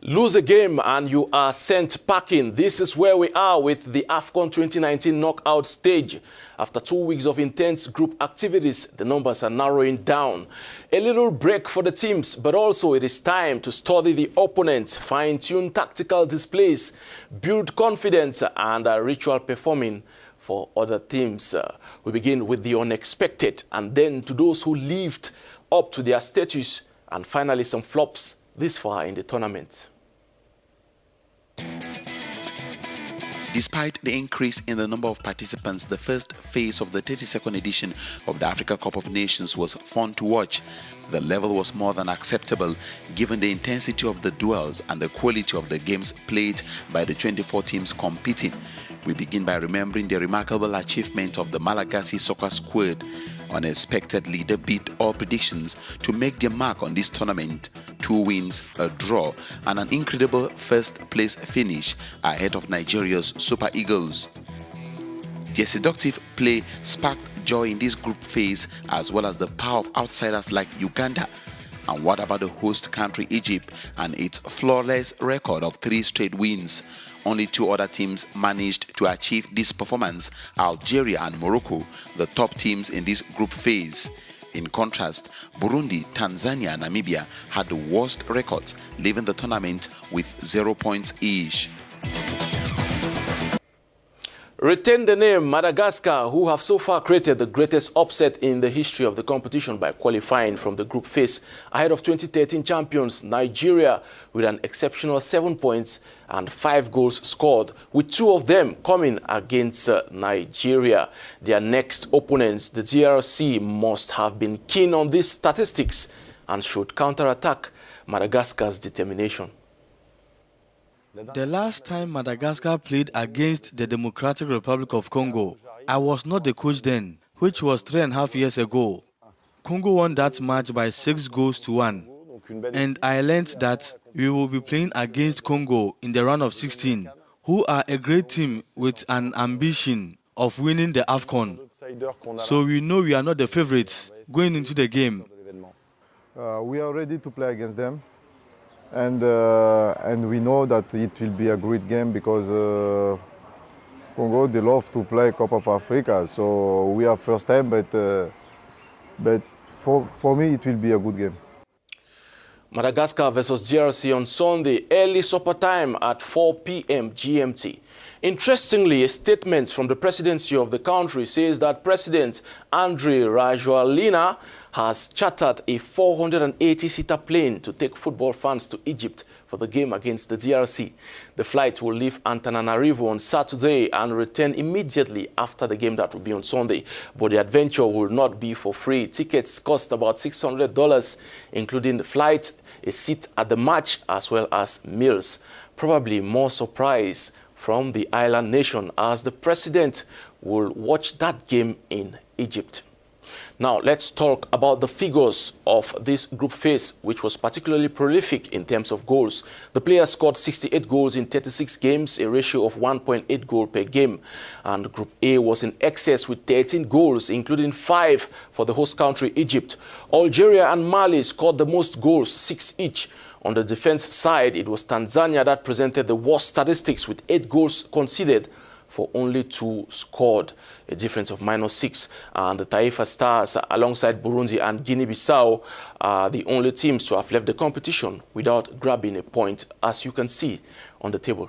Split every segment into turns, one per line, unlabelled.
Lose a game and you are sent packing. This is where we are with the AFCON 2019 knockout stage. After 2 weeks of intense group activities, the numbers are narrowing down. A little break for the teams, but also it is time to study the opponent, fine-tune tactical displays, build confidence and ritual performing for other teams. We begin with the unexpected and then to those who lived up to their status, and finally some flops this far in the tournament.
Despite the increase in the number of participants, the first phase of the 32nd edition of the Africa Cup of Nations was fun to watch. The level was more than acceptable given the intensity of the duels and the quality of the games played by the 24 teams competing. We begin by remembering the remarkable achievement of the Malagasy soccer squad. Unexpectedly, they beat all predictions to make their mark on this tournament. 2 wins, a draw, and an incredible first-place finish ahead of Nigeria's Super Eagles. Their seductive play sparked joy in this group phase, as well as the power of outsiders like Uganda. And what about the host country Egypt and its flawless record of 3 straight wins? Only 2 other teams managed to achieve this performance, Algeria and Morocco, the top teams in this group phase. In contrast, Burundi, Tanzania and Namibia had the worst records, leaving the tournament with 0 points each.
Retain the name Madagascar, who have so far created the greatest upset in the history of the competition by qualifying from the group phase ahead of 2013 champions Nigeria with an exceptional 7 points and 5 goals scored, with 2 of them coming against Nigeria. Their next opponents, the DRC, must have been keen on these statistics and should counterattack Madagascar's determination.
The last time Madagascar played against the Democratic Republic of Congo, I was not the coach then, which was 3.5 years ago. Congo won that match by 6 goals to 1. And I learned that we will be playing against Congo in the round of 16, who are a great team with an ambition of winning the AFCON. So we know we are not the favorites going into the game.
We are ready to play against them. And we know that it will be a great game because Congo, they love to play Cup of Africa. So we are first time, but for me, it will be a good game.
Madagascar versus DRC on Sunday, early supper time at 4 p.m. GMT. Interestingly, a statement from the presidency of the country says that President Andry Rajoelina has chartered a 480-seater plane to take football fans to Egypt for the game against the DRC. The flight will leave Antananarivo on Saturday and return immediately after the game that will be on Sunday. But the adventure will not be for free. Tickets cost about $600, including the flight, a seat at the match, as well as meals. Probably more surprise from the island nation, as the president will watch that game in Egypt. Now, let's talk about the figures of this group phase, which was particularly prolific in terms of goals. The players scored 68 goals in 36 games, a ratio of 1.8 goals per game. And Group A was in excess with 13 goals, including 5 for the host country, Egypt. Algeria and Mali scored the most goals, 6 each. On the defense side, it was Tanzania that presented the worst statistics with 8 goals conceded for only 2 scored, a difference of -6. And the Taifa Stars, alongside Burundi and Guinea-Bissau, are the only teams to have left the competition without grabbing a point, as you can see on the table.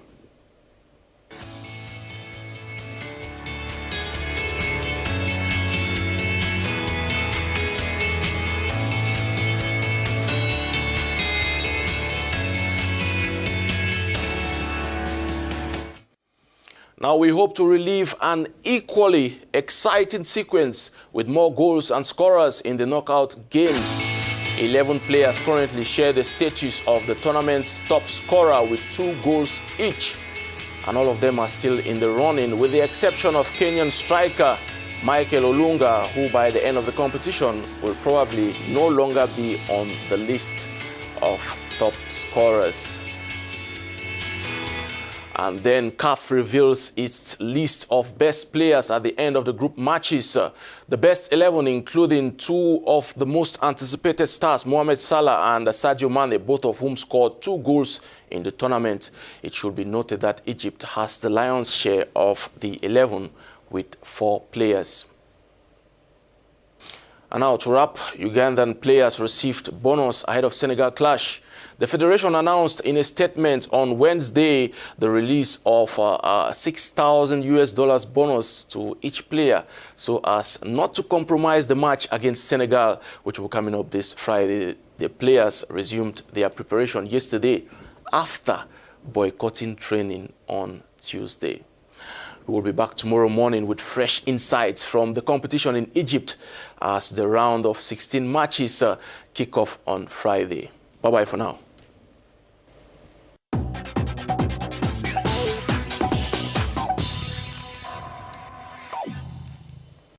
Now we hope to relive an equally exciting sequence with more goals and scorers in the knockout games. 11 players currently share the status of the tournament's top scorer with 2 goals each. And all of them are still in the running, with the exception of Kenyan striker Michael Olunga, who by the end of the competition will probably no longer be on the list of top scorers. And then CAF reveals its list of best players at the end of the group matches. The best 11, including two of the most anticipated stars, Mohamed Salah and Sadio Mane, both of whom scored 2 goals in the tournament. It should be noted that Egypt has the lion's share of the 11 with 4 players. And now to wrap, Ugandan players received bonus ahead of Senegal clash. The federation announced in a statement on Wednesday the release of $6,000 bonus to each player so as not to compromise the match against Senegal, which will be coming up this Friday. The players resumed their preparation yesterday after boycotting training on Tuesday. We will be back tomorrow morning with fresh insights from the competition in Egypt as the round of 16 matches kick off on Friday. Bye-bye for now.